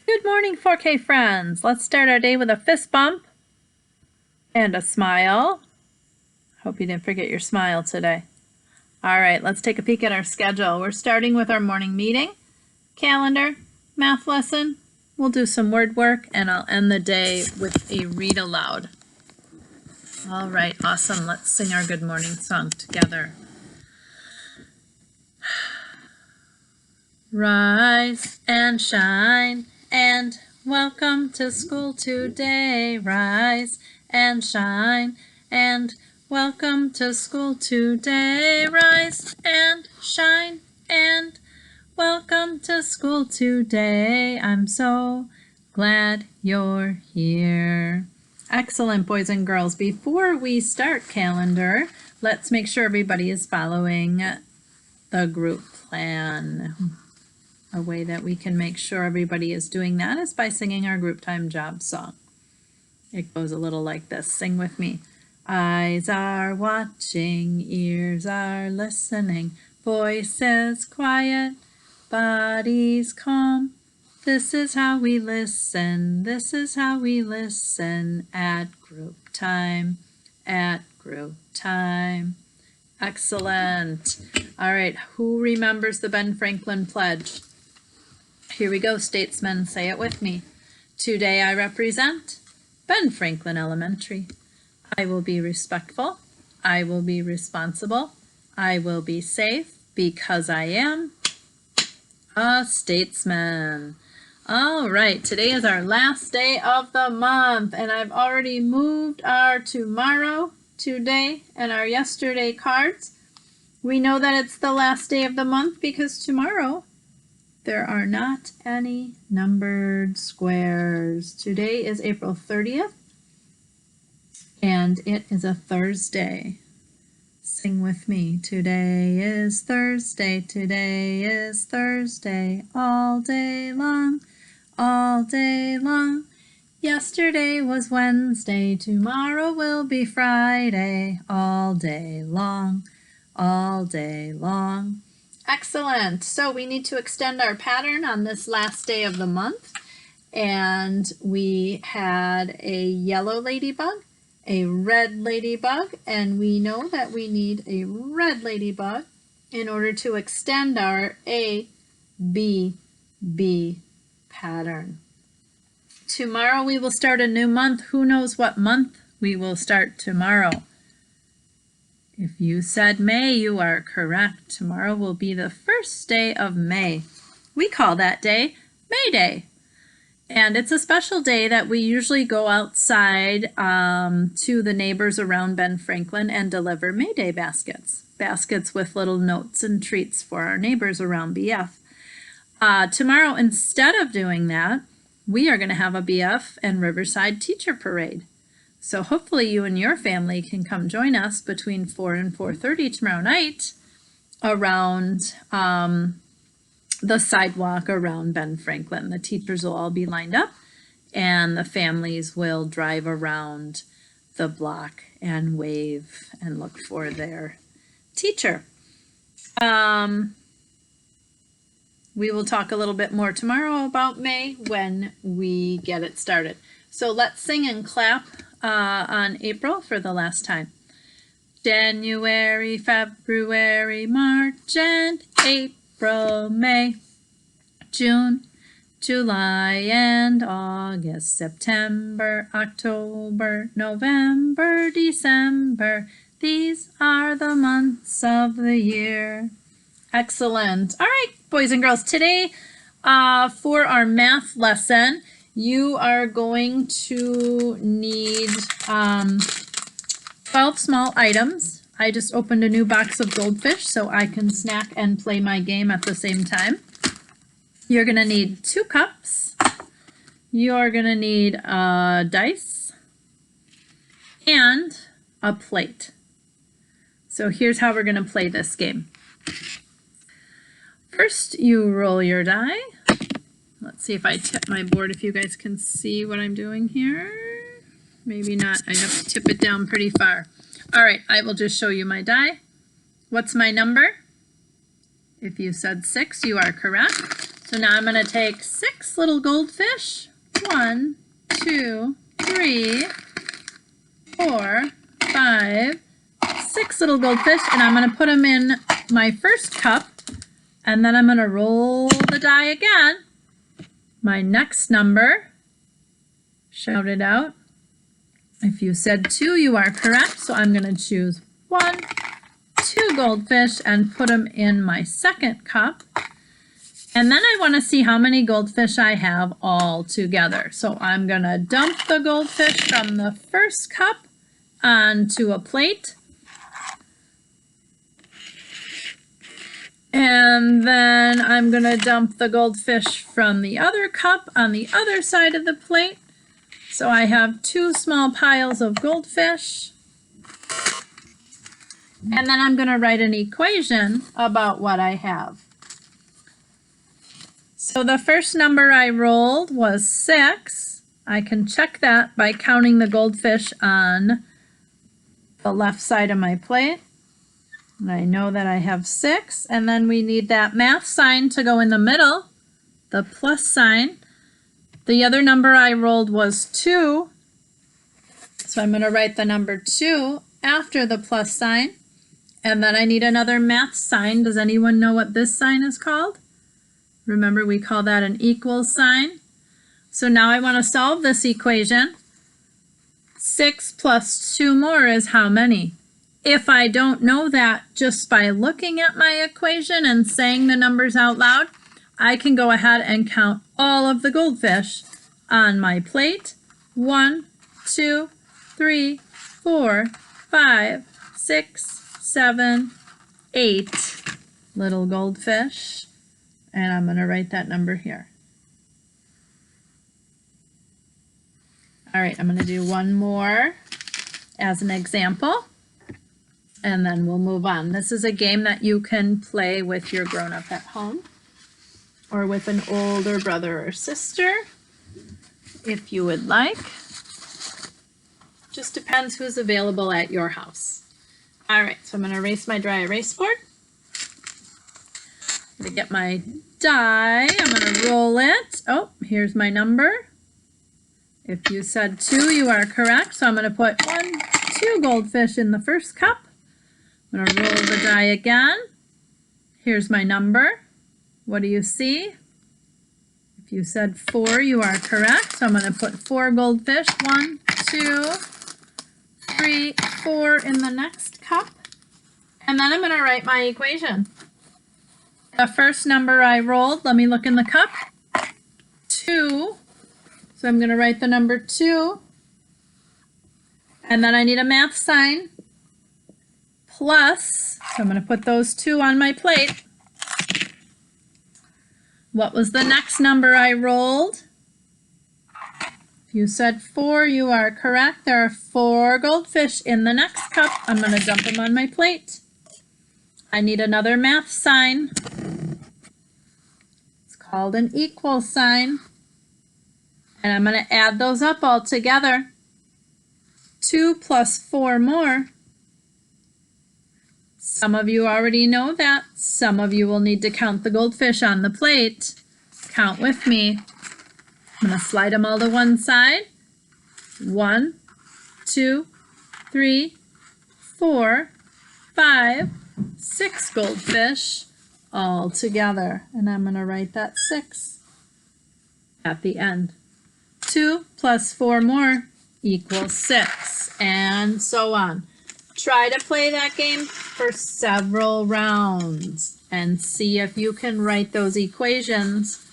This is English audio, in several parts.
Good morning, 4K friends. Let's start our day with a fist bump and a smile. Hope you didn't forget your smile today. All right, let's take a peek at our schedule. We're starting with our morning meeting, calendar, math lesson. We'll do some word work, and I'll end the day with a read aloud. All right, awesome. Let's sing our good morning song together. Rise and shine and welcome to school today. Rise and shine and welcome to school today. Rise and shine and welcome to school today. I'm so glad you're here. Excellent, boys and girls. Before we start calendar, let's make sure everybody is following the group plan. A way that we can make sure everybody is doing that is by singing our group time job song. It goes a little like this. Sing with me. Eyes are watching, ears are listening, voices quiet, bodies calm. This is how we listen, this is how we listen at group time, at group time. Excellent. All right, who remembers the Ben Franklin Pledge? Here we go, statesmen, say it with me. Today I represent Ben Franklin Elementary. I will be respectful. I will be responsible. I will be safe because I am a statesman. All right, today is our last day of the month, and I've already moved our tomorrow, today, and our yesterday cards. We know that it's the last day of the month because tomorrow there are not any numbered squares. Today is April 30th, and it is a Thursday. Sing with me. Today is Thursday, today is Thursday, all day long, all day long. Yesterday was Wednesday, tomorrow will be Friday, all day long, all day long. Excellent. So we need to extend our pattern on this last day of the month. And we had a yellow ladybug, a red ladybug, and we know that we need a red ladybug in order to extend our A, B, B pattern. Tomorrow we will start a new month. Who knows what month we will start tomorrow? If you said May, you are correct. Tomorrow will be the first day of May. We call that day May Day. And it's a special day that we usually go outside to the neighbors around Ben Franklin and deliver May Day baskets. Baskets with little notes and treats for our neighbors around BF. Tomorrow, instead of doing that, we are going to have a BF and Riverside Teacher Parade. So hopefully you and your family can come join us between 4 and 4:30 tomorrow night around the sidewalk around Ben Franklin. The teachers will all be lined up and the families will drive around the block and wave and look for their teacher. We will talk a little bit more tomorrow about May when we get it started. So let's sing and clap on April for the last time. January, February, March, and April, May, June, July, and August, September, October, November, December. These are the months of the year. Excellent. All right, boys and girls, today for our math lesson, you are going to need 12 small items. I just opened a new box of goldfish so I can snack and play my game at the same time. You're going to need 2 cups. You're going to need a dice and a plate. So here's how we're going to play this game. First, you roll your die. Let's see if I tip my board, if you guys can see what I'm doing here. Maybe not. I have to tip it down pretty far. All right, I will just show you my die. What's my number? If you said 6, you are correct. So now I'm going to take 6 little goldfish. 1, 2, 3, 4, 5, 6 little goldfish, and I'm going to put them in my first cup, and then I'm going to roll the die again. My next number, shout it out. If you said 2, you are correct, so I'm going to choose 1, 2 goldfish and put them in my second cup. And then I want to see how many goldfish I have all together. So I'm going to dump the goldfish from the first cup onto a plate. And then I'm going to dump the goldfish from the other cup on the other side of the plate. So I have 2 small piles of goldfish. And then I'm going to write an equation about what I have. So the first number I rolled was 6. I can check that by counting the goldfish on the left side of my plate. And I know that I have 6. And then we need that math sign to go in the middle, the plus sign. The other number I rolled was 2. So I'm going to write the number 2 after the plus sign. And then I need another math sign. Does anyone know what this sign is called? Remember, we call that an equal sign. So now I want to solve this equation. 6 plus 2 more is how many? If I don't know that just by looking at my equation and saying the numbers out loud, I can go ahead and count all of the goldfish on my plate. 1, 2, 3, 4, 5, 6, 7, 8 little goldfish. And I'm going to write that number here. All right, I'm going to do one more as an example, and then we'll move on. This is a game that you can play with your grown-up at home or with an older brother or sister if you would like. Just depends who's available at your house. All right, so I'm going to erase my dry erase board. I'm going to get my die. I'm going to roll it. Oh, here's my number. If you said 2, you are correct. So I'm going to put 2 goldfish in the first cup. I'm going to roll the die again. Here's my number. What do you see? If you said 4, you are correct. So I'm going to put 4 goldfish. 1, 2, 3, 4 in the next cup. And then I'm going to write my equation. The first number I rolled, let me look in the cup, 2. So I'm going to write the number 2. And then I need a math sign, plus, so I'm going to put those 2 on my plate. What was the next number I rolled? If you said 4, you are correct. There are 4 goldfish in the next cup. I'm going to dump them on my plate. I need another math sign. It's called an equal sign. And I'm going to add those up all together. 2 plus 4 more. Some of you already know that. Some of you will need to count the goldfish on the plate. Count with me. I'm going to slide them all to one side. 1, 2, 3, 4, 5, 6 goldfish all together. And I'm going to write that 6 at the end. 2 plus 4 more equals 6, and so on. Try to play that game for several rounds and see if you can write those equations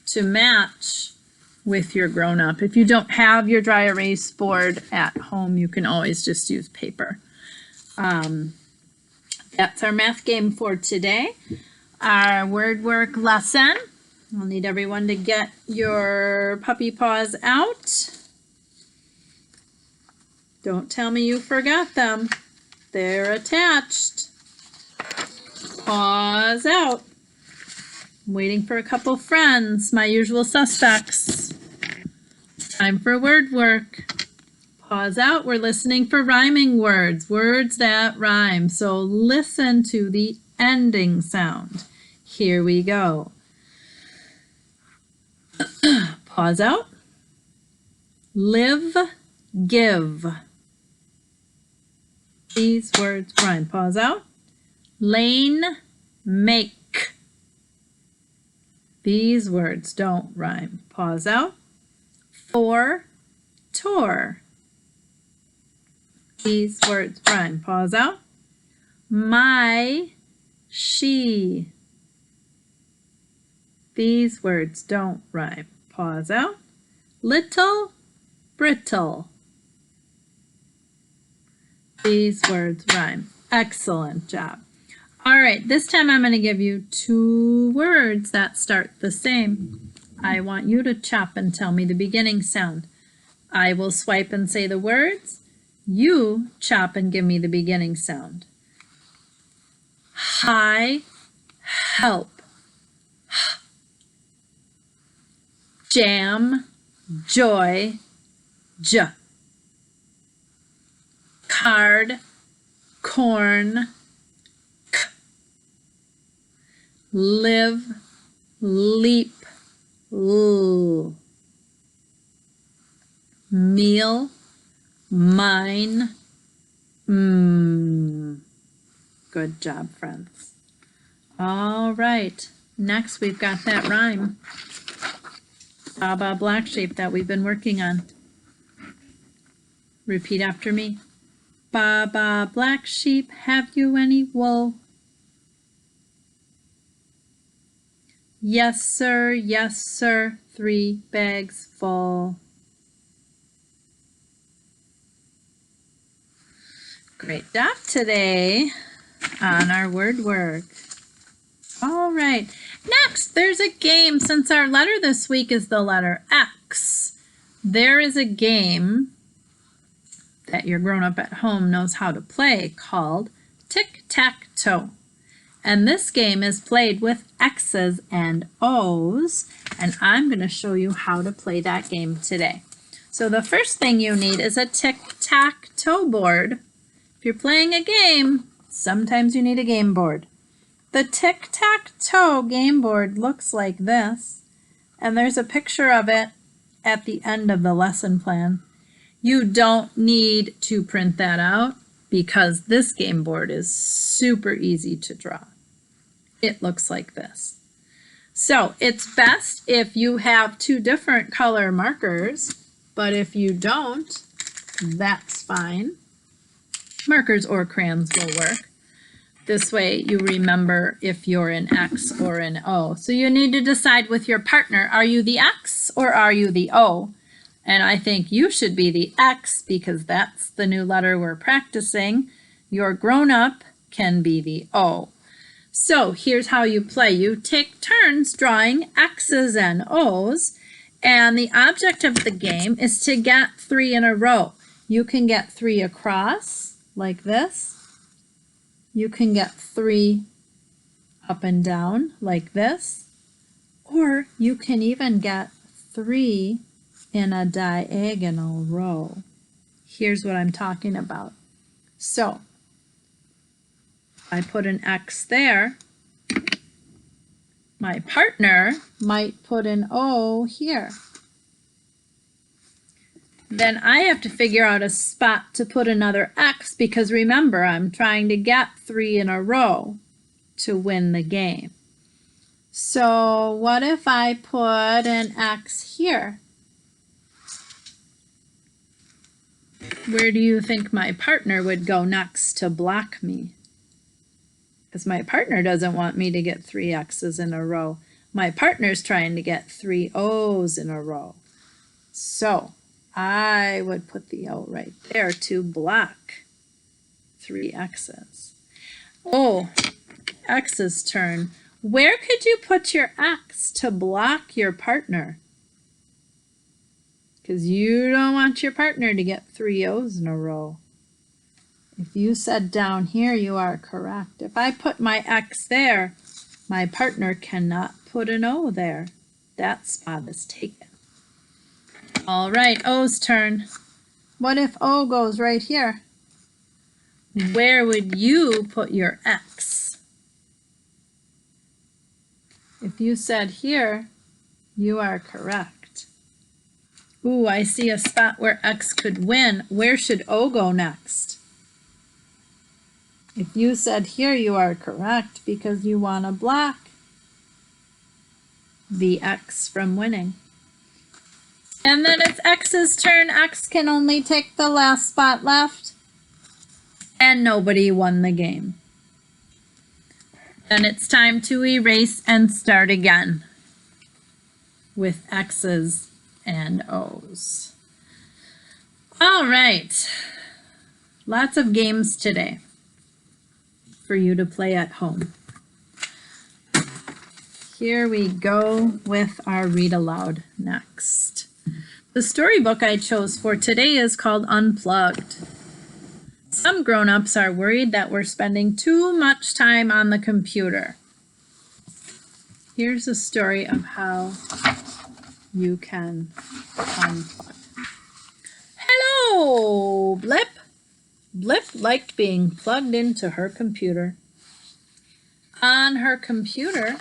to match with your grown-up. If you don't have your dry erase board at home, you can always just use paper. That's our math game for today. Our word work lesson. I'll need everyone to get your puppy paws out. Don't tell me you forgot them. They're attached. Paws out. I'm waiting for a couple friends, my usual suspects. Time for word work. Paws out. We're listening for rhyming words, words that rhyme. So listen to the ending sound. Here we go. Pause out. Live, give. These words rhyme. Pause out. Lane, make. These words don't rhyme. Pause out. For, tour. These words rhyme. Pause out. My, she. These words don't rhyme. Pause out. Little, brittle. These words rhyme. Excellent job. All right, this time I'm going to give you 2 words that start the same. I want you to chop and tell me the beginning sound. I will swipe and say the words. You chop and give me the beginning sound. High, help. Jam, joy, j. Card, corn, k. Live, leap, l. Meal, mine, Good job, friends. All right, next we've got that rhyme. Baba black sheep that we've been working on. Repeat after me. Baba black sheep, have you any wool? Yes, sir, 3 bags full. Great job today on our word work. All right, next there's a game. Since our letter this week is the letter X, there is a game that your grown-up at home knows how to play called tic-tac-toe. And this game is played with X's and O's, and I'm going to show you how to play that game today. So the first thing you need is a tic-tac-toe board. If you're playing a game, sometimes you need a game board. The tic-tac-toe game board looks like this, and there's a picture of it at the end of the lesson plan. You don't need to print that out because this game board is super easy to draw. It looks like this. So it's best if you have 2 different color markers, but if you don't, that's fine. Markers or crayons will work. This way you remember if you're an X or an O. So you need to decide with your partner, are you the X or are you the O? And I think you should be the X because that's the new letter we're practicing. Your grown-up can be the O. So here's how you play. You take turns drawing X's and O's, and the object of the game is to get 3 in a row. You can get 3 across like this. You can get 3 up and down like this, or you can even get 3 in a diagonal row. Here's what I'm talking about. So I put an X there. My partner might put an O here. Then I have to figure out a spot to put another X because remember, I'm trying to get 3 in a row to win the game. So what if I put an X here? Where do you think my partner would go next to block me? Because my partner doesn't want me to get 3 X's in a row. My partner's trying to get 3 O's in a row. So I would put the O right there to block 3 X's. Oh, X's turn. Where could you put your X to block your partner? Because you don't want your partner to get 3 O's in a row. If you said down here, you are correct. If I put my X there, my partner cannot put an O there. That spot is taken. All right, O's turn. What if O goes right here? Where would you put your X? If you said here, you are correct. Ooh, I see a spot where X could win. Where should O go next? If you said here, you are correct because you want to block the X from winning. And then it's X's turn. X can only take the last spot left. And nobody won the game. Then it's time to erase and start again with X's and O's. All right. Lots of games today for you to play at home. Here we go with our read aloud next. The storybook I chose for today is called Unplugged. Some grown-ups are worried that we're spending too much time on the computer. Here's a story of how you can unplug. Hello, Blip. Blip liked being plugged into her computer. On her computer,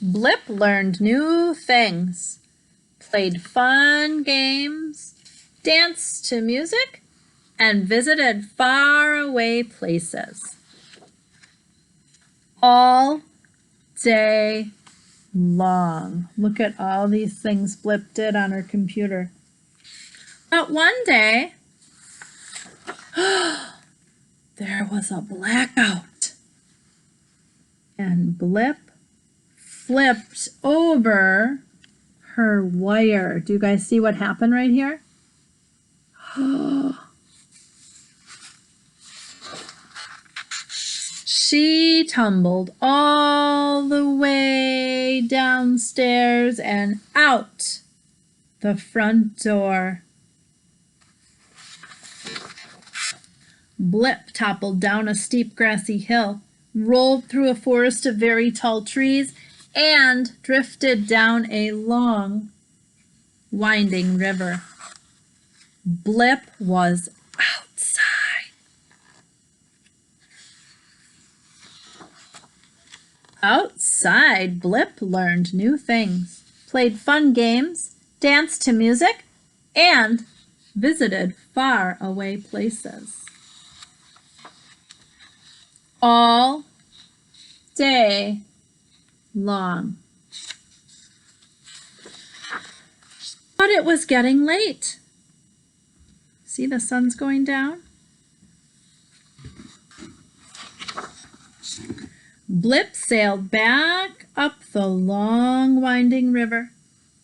Blip learned new things, played fun games, danced to music, and visited faraway places. All day long. Look at all these things Blip did on her computer. But one day, there was a blackout. And Blip flipped over her wire. Do you guys see what happened right here? She tumbled all the way downstairs and out the front door. Blip toppled down a steep grassy hill, rolled through a forest of very tall trees, and drifted down a long, winding river. Blip was outside. Outside, Blip learned new things, played fun games, danced to music, and visited far-away places. All day long. But it was getting late. See, the sun's going down? Blip sailed back up the long winding river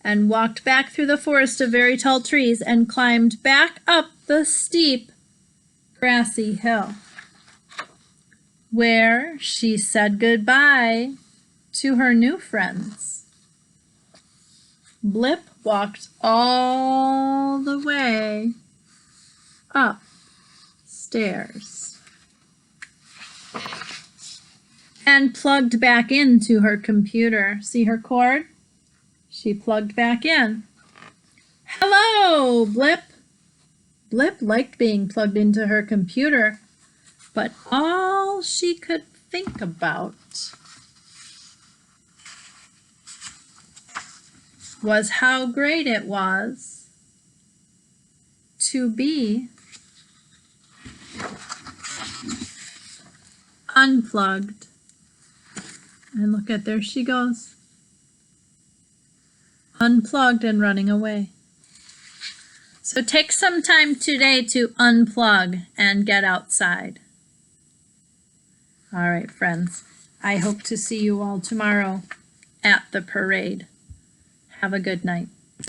and walked back through the forest of very tall trees and climbed back up the steep grassy hill, where she said goodbye to her new friends. Blip walked all the way upstairs and plugged back into her computer. See her cord? She plugged back in. Hello, Blip. Blip liked being plugged into her computer, but all she could think about was how great it was to be unplugged. And look at, there she goes. Unplugged and running away. So take some time today to unplug and get outside. All right, friends. I hope to see you all tomorrow at the parade. Have a good night.